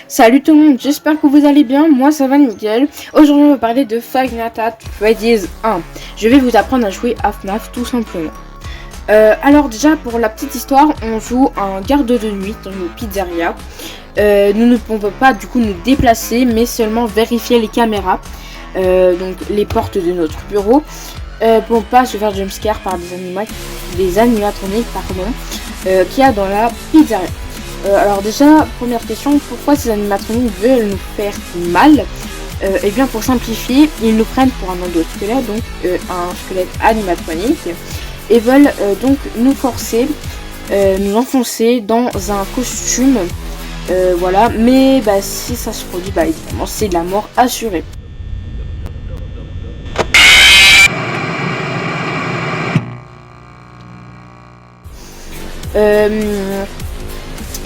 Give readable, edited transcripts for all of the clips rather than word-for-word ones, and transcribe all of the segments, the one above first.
Salut tout le monde, j'espère que vous allez bien, moi ça va nickel. Aujourd'hui on va parler de Five Nights at Freddy's 1. Je vais vous apprendre à jouer à FNAF tout simplement. Alors déjà pour la petite histoire, on joue un garde de nuit dans une pizzeria. Nous ne pouvons pas du coup nous déplacer mais seulement vérifier les caméras, donc les portes de notre bureau, pour pas se faire jumpscare par des animatroniques qu'il y a dans la pizzeria. Alors déjà, première question, pourquoi ces animatroniques veulent nous faire mal? Et bien pour simplifier, ils nous prennent pour un endosquelette, donc un squelette animatronique, et veulent donc nous forcer, nous enfoncer dans un costume, voilà, mais bah, si ça se produit, bah évidemment c'est de la mort assurée.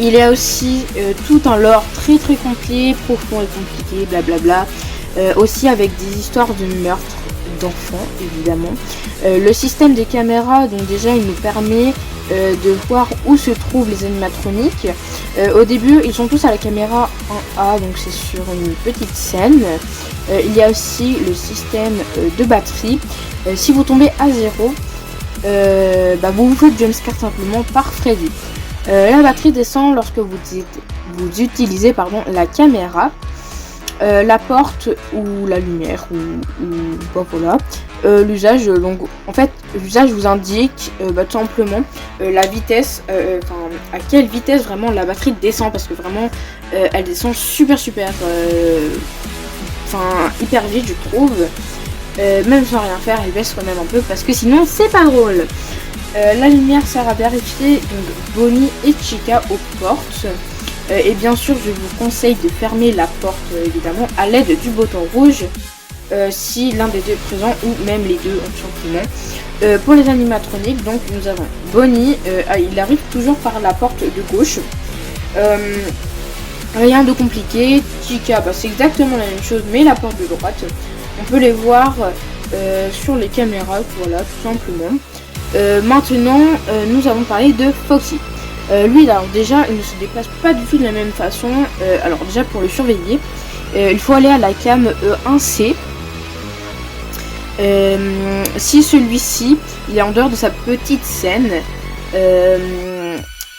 Il y a aussi tout un lore très complet, profond et compliqué, blablabla. Aussi avec des histoires de meurtres d'enfants, évidemment. Le système des caméras, donc déjà, il nous permet de voir où se trouvent les animatroniques. Au début, ils sont tous à la caméra 1A, donc c'est sur une petite scène. Il y a aussi le système de batterie. Si vous tombez à 0, bah vous vous faites jumpscare simplement par Freddy. La batterie descend lorsque vous utilisez la caméra, la porte ou la lumière ou bah, voilà. L'usage, donc en fait l'usage vous indique tout simplement la vitesse, à quelle vitesse vraiment la batterie descend, parce que vraiment elle descend super hyper vite je trouve. Même sans rien faire, elle baisse quand même un peu parce que sinon c'est pas drôle. La lumière sert à vérifier donc Bonnie et Chica aux portes. Et bien sûr, je vous conseille de fermer la porte évidemment à l'aide du bouton rouge si l'un des deux est présent, ou même les deux tout simplement. Pour les animatroniques, donc nous avons Bonnie, il arrive toujours par la porte de gauche. Rien de compliqué. Chica, bah, c'est exactement la même chose, mais la porte de droite. On peut les voir sur les caméras, voilà, tout simplement. Maintenant, nous allons parler de Foxy. Lui, alors déjà, il ne se déplace pas du tout de la même façon. Alors déjà, pour le surveiller, il faut aller à la cam 1C. Si celui-ci, il est en dehors de sa petite scène,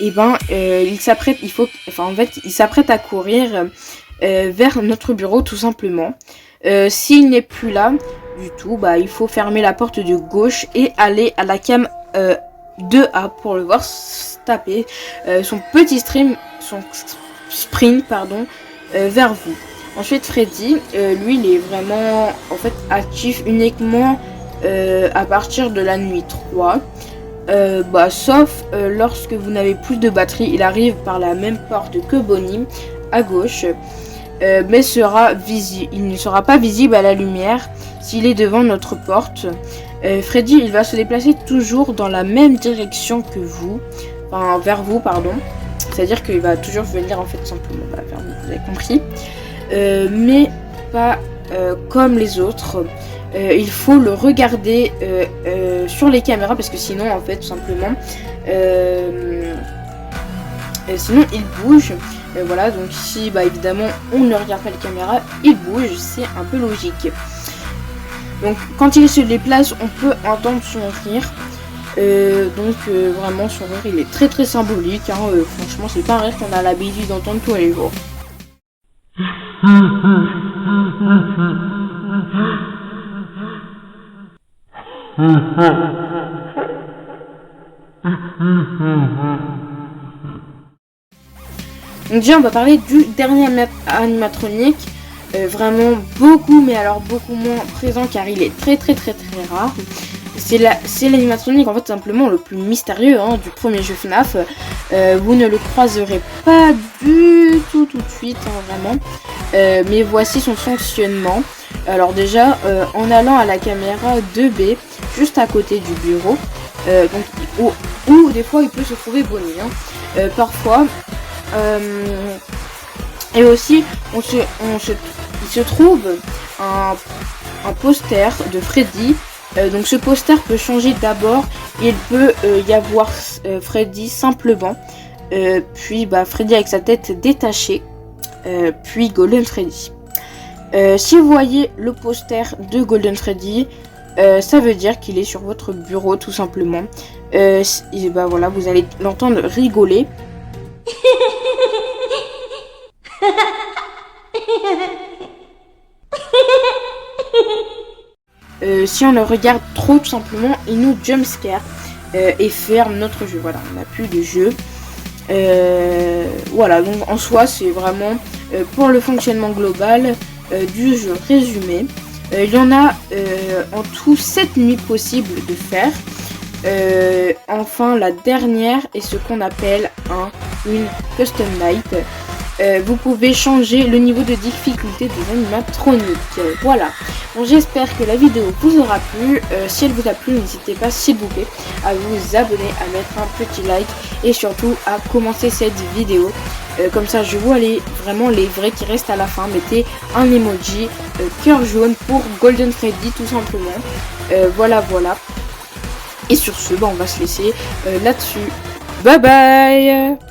il s'apprête à courir vers notre bureau tout simplement. S'il n'est plus là du tout, bah il faut fermer la porte de gauche et aller à la cam 2A pour le voir taper son sprint vers vous. Ensuite Freddy, lui il est vraiment en fait actif uniquement à partir de la nuit 3. Sauf lorsque vous n'avez plus de batterie, il arrive par la même porte que Bonnie à gauche. Mais il ne sera pas visible à la lumière s'il est devant notre porte. Freddy, il va se déplacer toujours dans la même direction que vous, vers vous, pardon. C'est-à-dire qu'il va toujours venir en fait simplement vers vous, vous avez compris. Mais pas comme les autres. Il faut le regarder sur les caméras, parce que sinon en fait tout simplement sinon il bouge. Voilà, donc si évidemment on ne regarde pas les caméras, il bouge, c'est un peu logique. Donc quand il se déplace, on peut entendre son rire. Vraiment son rire il est très symbolique, hein. Franchement c'est pas un rire qu'on a l'habitude d'entendre tous les jours. Donc déjà on va parler du dernier animatronique, vraiment beaucoup, mais alors beaucoup moins présent car il est très rare. C'est l'animatronique en fait simplement le plus mystérieux du premier jeu FNAF. Vous ne le croiserez pas du tout de suite, vraiment. Mais voici son fonctionnement. Alors déjà, en allant à la caméra 2B, juste à côté du bureau, où des fois il peut se trouver Bonnie, parfois. Et aussi, il se trouve un poster de Freddy. Donc ce poster peut changer d'abord. Il peut y avoir Freddy simplement, puis Freddy avec sa tête détachée, puis Golden Freddy. Si vous voyez le poster de Golden Freddy, ça veut dire qu'il est sur votre bureau tout simplement. Et bah voilà, vous allez l'entendre rigoler. Si on le regarde trop, tout simplement, il nous jumpscare et ferme notre jeu. Voilà, on n'a plus de jeu. Voilà, donc en soi, c'est vraiment pour le fonctionnement global du jeu résumé. Il y en a en tout 7 nuits possibles de faire. Enfin, la dernière est ce qu'on appelle une custom night. Vous pouvez changer le niveau de difficulté des animatroniques. Voilà. Bon, j'espère que la vidéo vous aura plu. Si elle vous a plu, n'hésitez pas, s'il vous plaît, à vous abonner, à mettre un petit like et surtout à commencer cette vidéo. Comme ça, je vois vraiment les vrais qui restent à la fin. Mettez un emoji cœur jaune pour Golden Freddy, tout simplement. Voilà. Et sur ce, on va se laisser là-dessus. Bye bye!